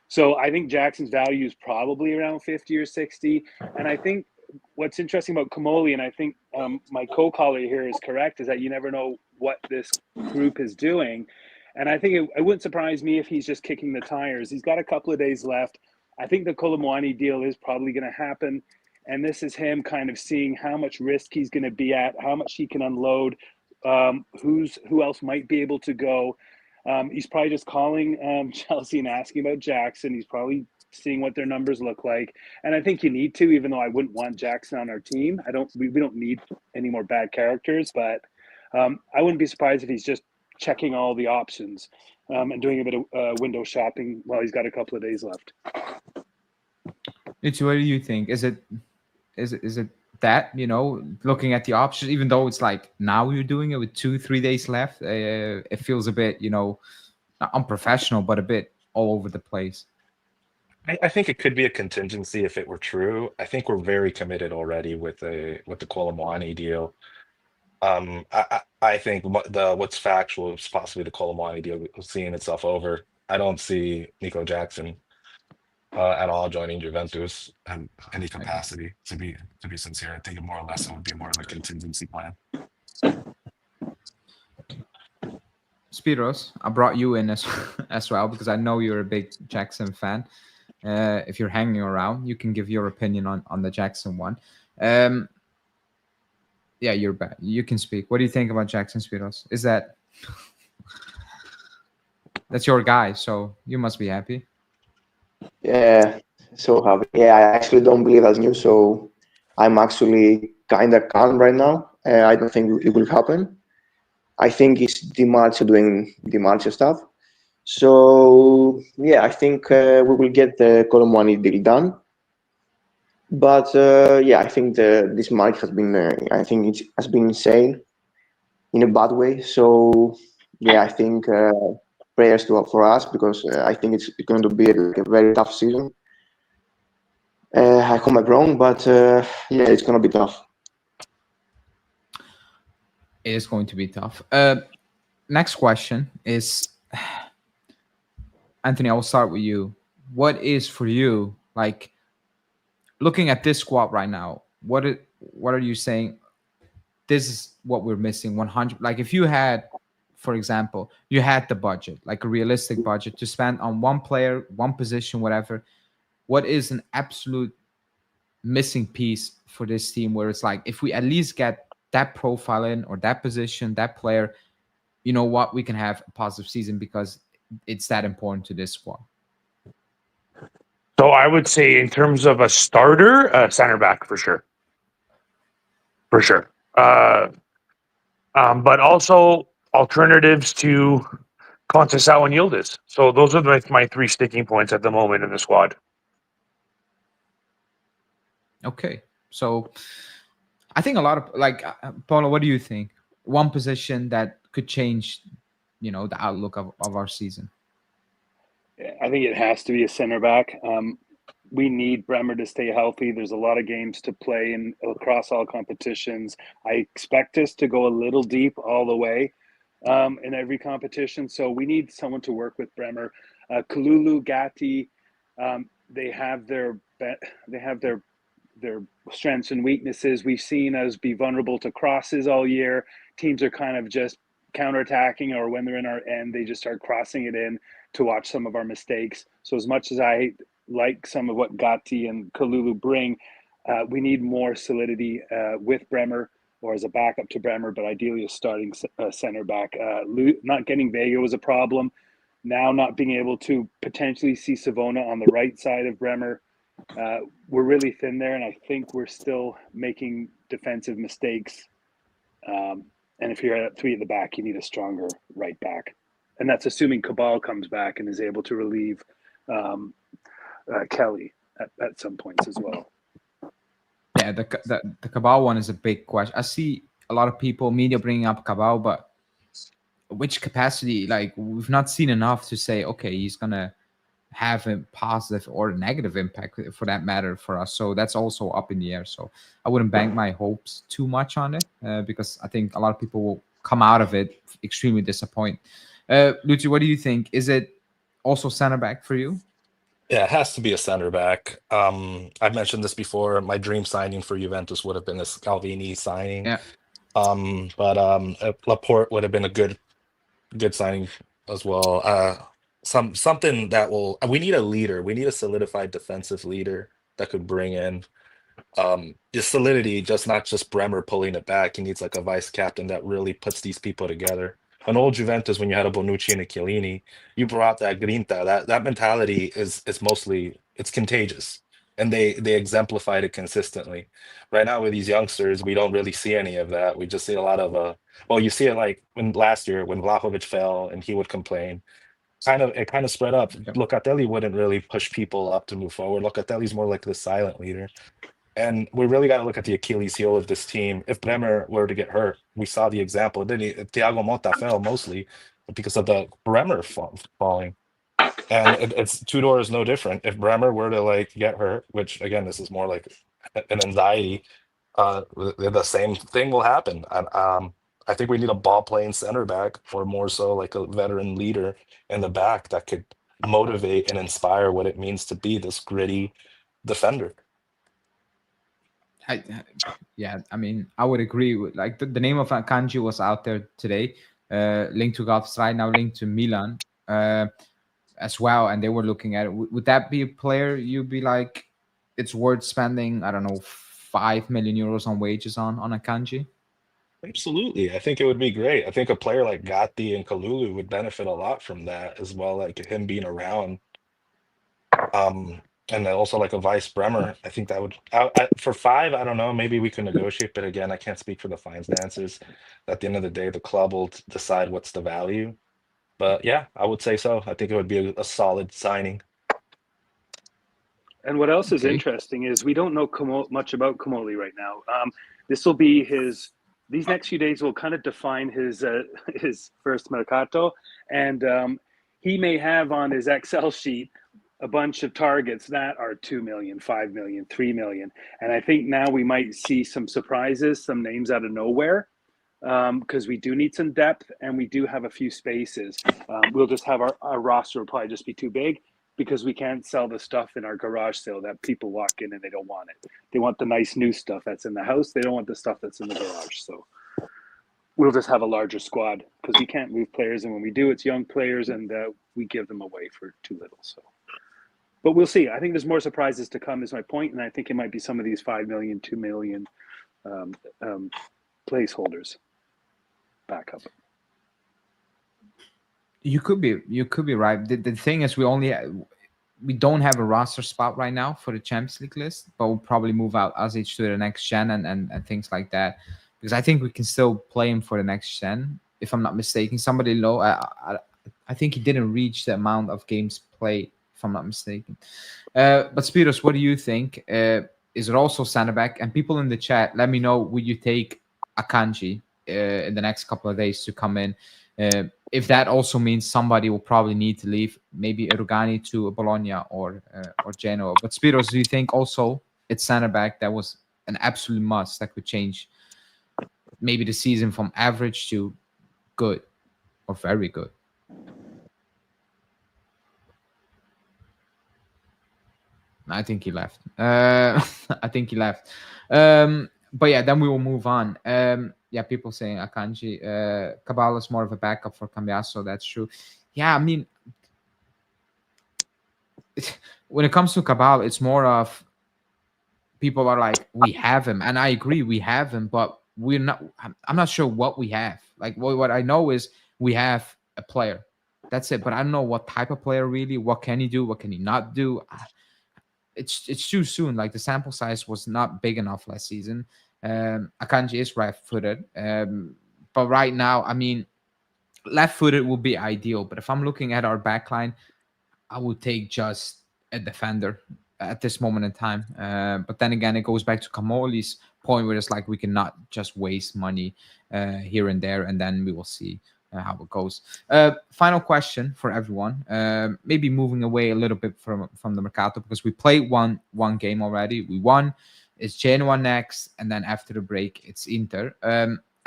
So I think Jackson's value is probably around 50 or 60. And I think what's interesting about Comoli, and I think my co-caller here is correct, is that you never know what this group is doing. And I think it wouldn't surprise me if he's just kicking the tires. He's got a couple of days left. I think the Kolo Muani deal is probably going to happen. And this is him kind of seeing how much risk he's going to be at, how much he can unload, who else might be able to go. He's probably just calling Chelsea and asking about Jackson. He's probably seeing what their numbers look like. And I think you need to, even though I wouldn't want Jackson on our team. We don't need any more bad characters, but I wouldn't be surprised if he's just checking all the options and doing a bit of window shopping while he's got a couple of days left. What do you think? Is it that, you know, looking at the options, even though it's like now you're doing it with 2-3 days left, it feels a bit, you know, not unprofessional, but a bit all over the place? I think it could be a contingency if it were true. I think we're very committed already with the Kolo Muani deal. I think what's factual is possibly the Kolo Muani deal seeing itself over. I don't see Nico Jackson at all joining Juventus in any capacity. To be sincere, I think it more or less would be more of a contingency plan. Spiros, I brought you in as well because I know you're a big Jackson fan. If you're hanging around, you can give your opinion on the Jackson one. Yeah, you're back. You can speak. What do you think about Jackson, Spiros? Is that That's your guy, so you must be happy. Yeah, so happy. Yeah, I actually don't believe that's news, so I'm actually kind of calm right now. I don't think it will happen. I think it's Di Marzio doing Di Marzio stuff. So yeah, I think we will get the Kolo Muani deal done. But yeah, I think this market has been, I think it has been insane in a bad way. So yeah, I think prayers for us, because I think it's going to be like a very tough season. I hope I'm wrong, but yeah, it's going to be tough. It is going to be tough. Next question is, Anthony, I will start with you. What is for you, like, looking at this squad right now, what are you saying? This is what we're missing 100. Like, if you had, for example, you had the budget, like a realistic budget to spend on one player, one position, whatever, what is an absolute missing piece for this team where it's like, if we at least get that profile in, or that position, that player, you know what, we can have a positive season because it's that important to this squad? So I would say, in terms of a starter, center back for sure. For sure. But also alternatives to Conceição and Yildiz. So those are my three sticking points at the moment in the squad. Okay. So I think a lot of, like, Paulo, what do you think? One position that could change, the outlook of our season? I think it has to be a center back. We need Bremer to stay healthy. There's a lot of games to play in across all competitions. I expect us to go a little deep all the way in every competition. So we need someone to work with Bremer. Kalulu, Gatti, they have their strengths and weaknesses. We've seen us be vulnerable to crosses all year. Teams are kind of just counterattacking, or when they're in our end, they just start crossing it in to watch some of our mistakes. So as much as I like some of what Gatti and Kalulu bring, we need more solidity with Bremer, or as a backup to Bremer, but ideally a starting center back. Not getting Vega was a problem. Now not being able to potentially see Savona on the right side of Bremer, we're really thin there, and I think we're still making defensive mistakes. And if you're at three at the back, you need a stronger right back. And that's assuming Cabal comes back and is able to relieve Kelly at some points as well. Yeah, the Cabal one is a big question. I see a lot of people, media, bringing up Cabal, but which capacity? Like, we've not seen enough to say, okay, he's going to have a positive or negative impact, for that matter, for us. So that's also up in the air. So I wouldn't bank my hopes too much on it, because I think a lot of people will come out of it extremely disappointed. Luigi, what do you think? Is it also center back for you? Yeah, it has to be a center back. I've mentioned this before. My dream signing for Juventus would have been a Scalvini signing. Yeah. But Laporte would have been a good signing as well. Something that will. We need a leader. We need a solidified defensive leader that could bring in just solidity, just not just Bremer pulling it back. He needs like a vice captain that really puts these people together. An old Juventus, when you had a Bonucci and a Chiellini, you brought that grinta. That mentality is mostly, it's contagious, and they exemplified it consistently. Right now with these youngsters, we don't really see any of that. We just see a lot of well, you see it like when last year when Vlahovic fell and he would complain. It kind of spread up. Locatelli wouldn't really push people up to move forward. Locatelli's more like the silent leader. And we really got to look at the Achilles heel of this team. If Bremer were to get hurt, we saw the example. Thiago Motta fell mostly because of the Bremer falling. And it's Tudor is no different. If Bremer were to like get hurt, which again, this is more like an anxiety, the same thing will happen. I think we need a ball playing center back, or more so like a veteran leader in the back that could motivate and inspire what it means to be this gritty defender. I mean, I would agree with, like, the name of Akanji was out there today, linked to Galatasaray, now linked to Milan as well, and they were looking at it. Would that be a player you'd be like, it's worth spending, I don't know, 5 million euros on wages on Akanji? Absolutely. I think it would be great. I think a player like Gatti and Kalulu would benefit a lot from that as well, like him being around. And then also like a Vice Bremer. I think that would for 5, I don't know, maybe we can negotiate, but again, I can't speak for the fines dances. At the end of the day, the club will decide what's the value. But yeah, I would say so. I think it would be a solid signing. And what else is interesting is we don't know much about Comoli right now. This will be these next few days will kind of define his first mercato, and he may have on his Excel sheet a bunch of targets that are 2 million, 5 million, 3 million. And I think now we might see some surprises, some names out of nowhere, because we do need some depth and we do have a few spaces. We'll just have our roster will probably just be too big because we can't sell the stuff in our garage sale that people walk in and they don't want it. They want the nice new stuff that's in the house. They don't want the stuff that's in the garage. So we'll just have a larger squad because we can't move players. And when we do, it's young players and we give them away for too little. So. But we'll see. I think there's more surprises to come is my point, and I think it might be some of these 5 million, 2 million placeholders back up. You could be right. The thing is, we don't have a roster spot right now for the Champions League list, but we'll probably move out Azic to the next gen and things like that, because I think we can still play him for the next gen. If I'm not mistaken, somebody low. I think he didn't reach the amount of games played, if I'm not mistaken. But Spiros, what do you think? Is it also center back? And people in the chat, let me know, would you take Akanji in the next couple of days to come in? If that also means somebody will probably need to leave, maybe Erugani to Bologna or Genoa. But Spiros, do you think also it's center back that was an absolute must that could change maybe the season from average to good or very good? I think he left. I think he left. But yeah, then we will move on. Yeah, people saying Akanji. Cabal is more of a backup for Cambiasso. That's true. Yeah, I mean, when it comes to Cabal, it's more of people are like, we have him. And I agree, we have him, but we're not. I'm not sure what we have. Like, what I know is we have a player. That's it. But I don't know what type of player really. What can he do? What can he not do? It's too soon. Like, the sample size was not big enough last season. Akanji is right-footed, but right now, I mean, left-footed would be ideal. But if I'm looking at our backline, I would take just a defender at this moment in time. But then again, it goes back to Kamoli's point where it's like we cannot just waste money here and there, and then we will see how it goes. Final question for everyone. Maybe moving away a little bit from the Mercato, because we played one game already. We won. It's Genoa next, and then after the break, it's Inter.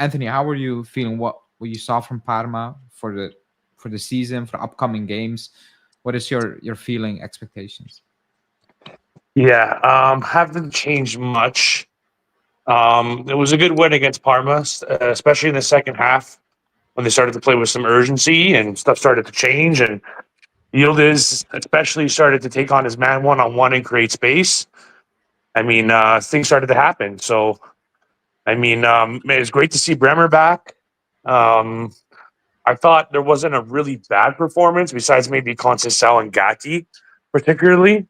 Anthony, how are you feeling? What you saw from Parma for the season, for upcoming games? What is your feeling, expectations? Yeah, haven't changed much. It was a good win against Parma, especially in the second half when they started to play with some urgency and stuff started to change, and Yildiz especially started to take on his man one-on-one and create space. I mean, things started to happen. So, I mean, it's great to see Bremer back. I thought there wasn't a really bad performance besides maybe Conceição and Gatti, particularly,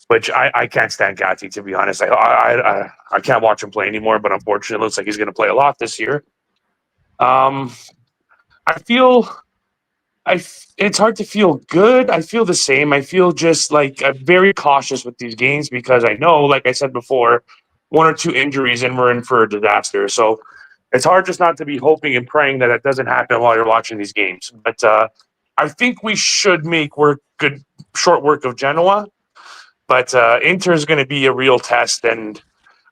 which I can't stand Gatti, to be honest. I can't watch him play anymore, but unfortunately, it looks like he's going to play a lot this year. I feel it's hard to feel good. I feel the same. I feel just like I'm very cautious with these games because I know, like I said before, 1 or 2 injuries and we're in for a disaster. So it's hard just not to be hoping and praying that it doesn't happen while you're watching these games. But I think we should make short work of Genoa. But Inter is going to be a real test, and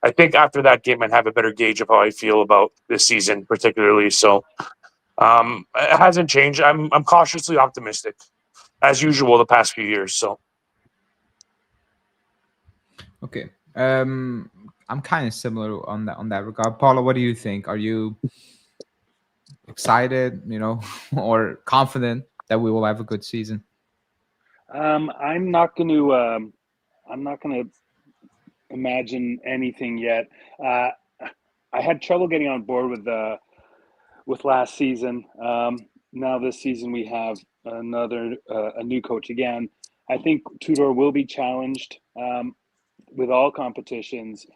I think after that game, I'd have a better gauge of how I feel about this season, particularly. So it hasn't changed. I'm cautiously optimistic, as usual, the past few years. So, okay, I'm kind of similar on that regard. Paula, what do you think? Are you excited, or confident that we will have a good season? I'm not going to imagine anything yet. I had trouble getting on board with last season. Now this season we have a new coach again. I think Tudor will be challenged with all competitions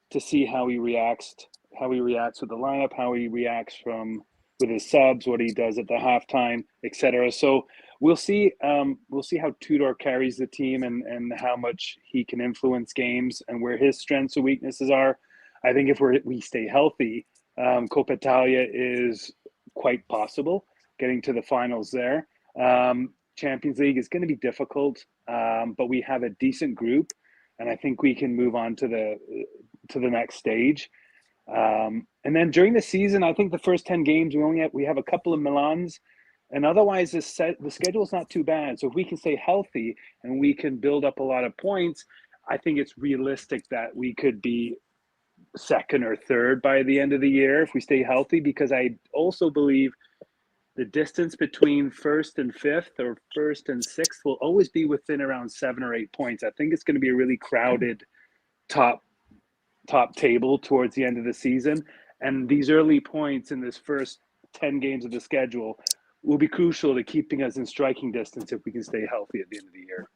to see how he reacts with the lineup, how he reacts with his subs, what he does at the halftime, etc. So we'll see how Tudor carries the team and how much he can influence games and where his strengths and weaknesses are. I think if we stay healthy, Coppa Italia is quite possible getting to the finals there. Champions League is going to be difficult, but we have a decent group, and I think we can move on to the next stage. And then during the season, I think the first 10 games we have a couple of Milans, and otherwise the schedule is not too bad. So if we can stay healthy and we can build up a lot of points, I think it's realistic that we could be second or third by the end of the year if we stay healthy, because I also believe the distance between first and fifth or first and sixth will always be within around 7 or 8 points. I think it's going to be a really crowded top table towards the end of the season, and these early points in this first 10 games of the schedule will be crucial to keeping us in striking distance if we can stay healthy at the end of the year.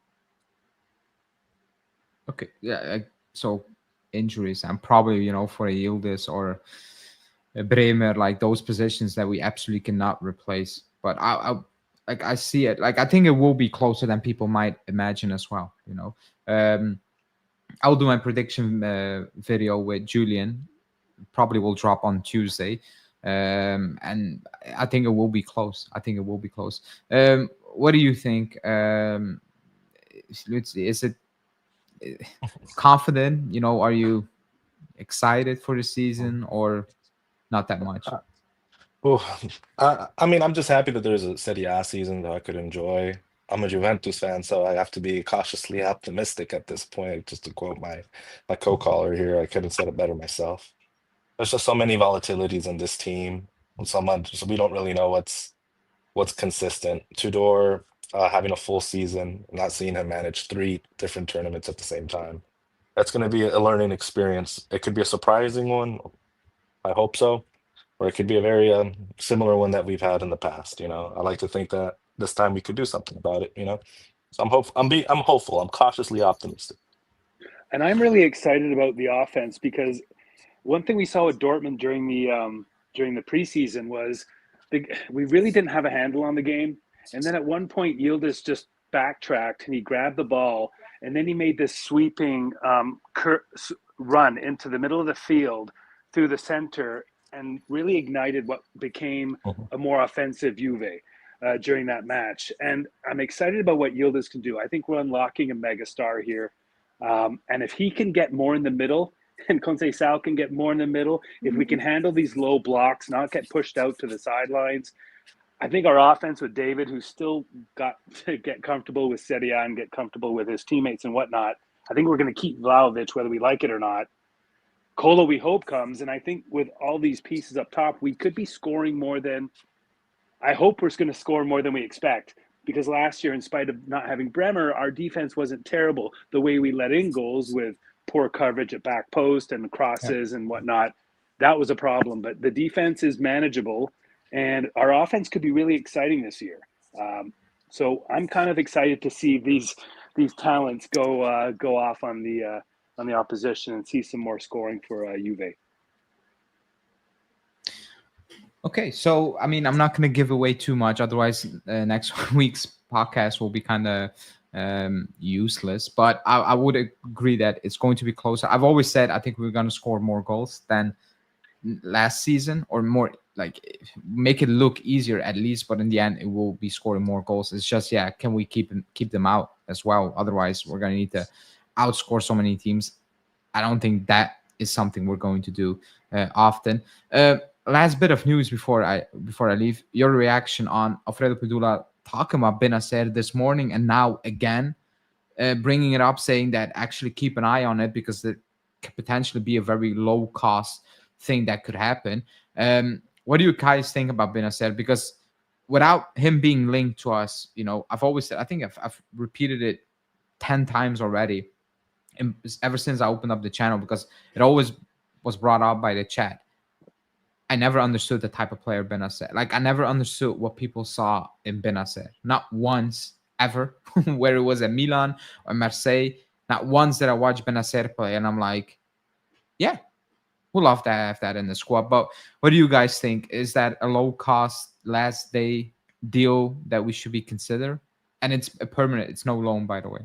Okay, yeah. So injuries, and probably for a Yildiz or a Bremer, like those positions that we absolutely cannot replace. But I see it. Like I think it will be closer than people might imagine as well. I'll do my prediction video with Julian. Probably will drop on Tuesday, and I think it will be close. What do you think? Let's see. Is it confident? Are you excited for the season or not that much? I mean, I'm just happy that there's a Serie A season that I could enjoy. I'm a Juventus fan, so I have to be cautiously optimistic at this point. Just to quote my co-caller here, I couldn't said it better myself. There's just so many volatilities in this team. So we don't really know what's consistent. Tudor having a full season, not seeing him manage 3 different tournaments at the same time. That's going to be a learning experience. It could be a surprising one. I hope so. Or it could be a very similar one that we've had in the past. I like to think that this time we could do something about it. So I'm hopeful. I'm cautiously optimistic. And I'm really excited about the offense, because one thing we saw with Dortmund during the preseason was we really didn't have a handle on the game. And then at one point, Yildiz just backtracked and he grabbed the ball, and then he made this sweeping run into the middle of the field through the center, and really ignited what became a more offensive Juve during that match. And I'm excited about what Yildiz can do. I think we're unlocking a megastar here. And if he can get more in the middle, and Conceição can get more in the middle, if we can handle these low blocks, not get pushed out to the sidelines, I think our offense with David, who's still got to get comfortable with Serie A and get comfortable with his teammates and whatnot, I think we're going to keep Vlahovic whether we like it or not. Kolo, we hope, comes, and I think with all these pieces up top, we could be scoring more than – I hope we're going to score more than we expect, because last year, in spite of not having Bremer, our defense wasn't terrible. The way we let in goals with poor coverage at back post and crosses and whatnot, that was a problem. But the defense is manageable, and our offense could be really exciting this year. So I'm kind of excited to see these talents go off on the opposition and see some more scoring for Juve. Okay, so I mean, I'm not going to give away too much, otherwise next week's podcast will be kind of useless. But I would agree that it's going to be closer. I've always said I think we're going to score more goals than last season, or more, like make it look easier at least. But in the end, it will be scoring more goals. It's just, can we keep them out as well? Otherwise, we're going to need to outscore so many teams. I don't think that is something we're going to do often. Last bit of news before I leave. Your reaction on Alfredo Pedula talking about Benacer this morning, and now again bringing it up, saying that actually keep an eye on it because it could potentially be a very low cost thing that could happen. What do you guys think about Benacer? Because without him being linked to us, I've always said, I think I've repeated it 10 times already, ever since I opened up the channel, because it always was brought up by the chat. I never understood the type of player Benacer. Like, I never understood what people saw in Benacer. Not once, ever, where it was at Milan or Marseille. Not once did I watch Benacer play, and I'm like, yeah, we'll love to have that in the squad. But what do you guys think? Is that a low-cost, last-day deal that we should be consider? And it's a permanent. It's no loan, by the way.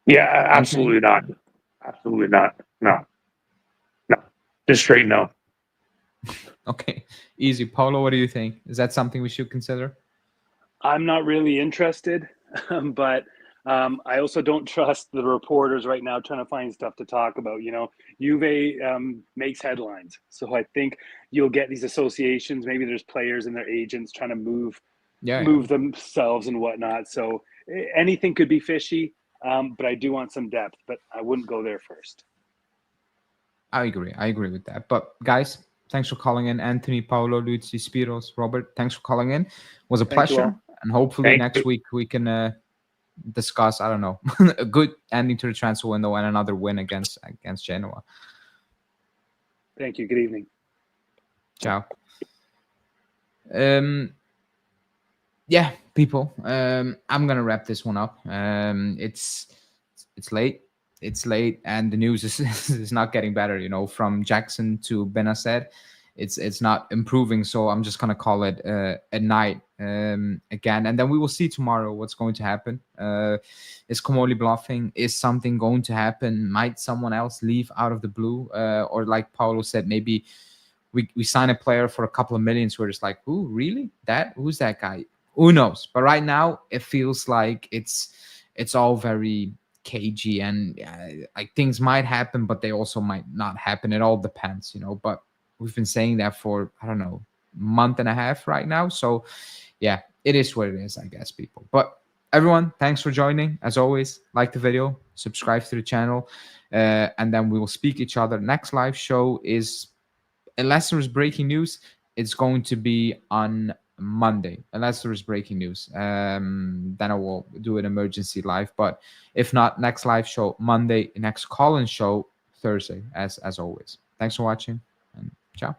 Yeah, absolutely not. Absolutely not. No. Just straight no. Okay, easy. Paulo, what do you think? Is that something we should consider? I'm not really interested, but I also don't trust the reporters right now trying to find stuff to talk about. You know, Juve makes headlines, so I think you'll get these associations. Maybe there's players and their agents trying to move themselves and whatnot. So anything could be fishy, but I do want some depth. But I wouldn't go there first. I agree with that. But guys, thanks for calling in. Anthony, Paolo, Luigi, Spiros, Robert, thanks for calling in. It was a pleasure. And hopefully next week we can discuss, I don't know, a good ending to the transfer window and another win against Genoa. Thank you. Good evening. Ciao. Yeah, people. I'm gonna wrap this one up. It's late. It's late, and the news is not getting better. You know, from Jackson to Benacer, it's not improving. So I'm just gonna call it a night again, and then we will see tomorrow what's going to happen. Is Comoli bluffing? Is something going to happen? Might someone else leave out of the blue? Or like Paulo said, maybe we sign a player for a couple of millions where it's like, ooh, really? Who's that guy? Who knows? But right now it feels like it's all very cagey, and like things might happen, but they also might not happen. It all depends, you know. But we've been saying that for, I don't know, month and a half right now. So yeah, it is what it is, I guess, people. But everyone, thanks for joining. As always, like the video, subscribe to the channel, and then we will speak each other. Next live show is, unless there's breaking news, it's going to be on Monday, unless there is breaking news. Then I will do an emergency live. But if not, next live show Monday, next call-in show Thursday, as always. Thanks for watching, and ciao.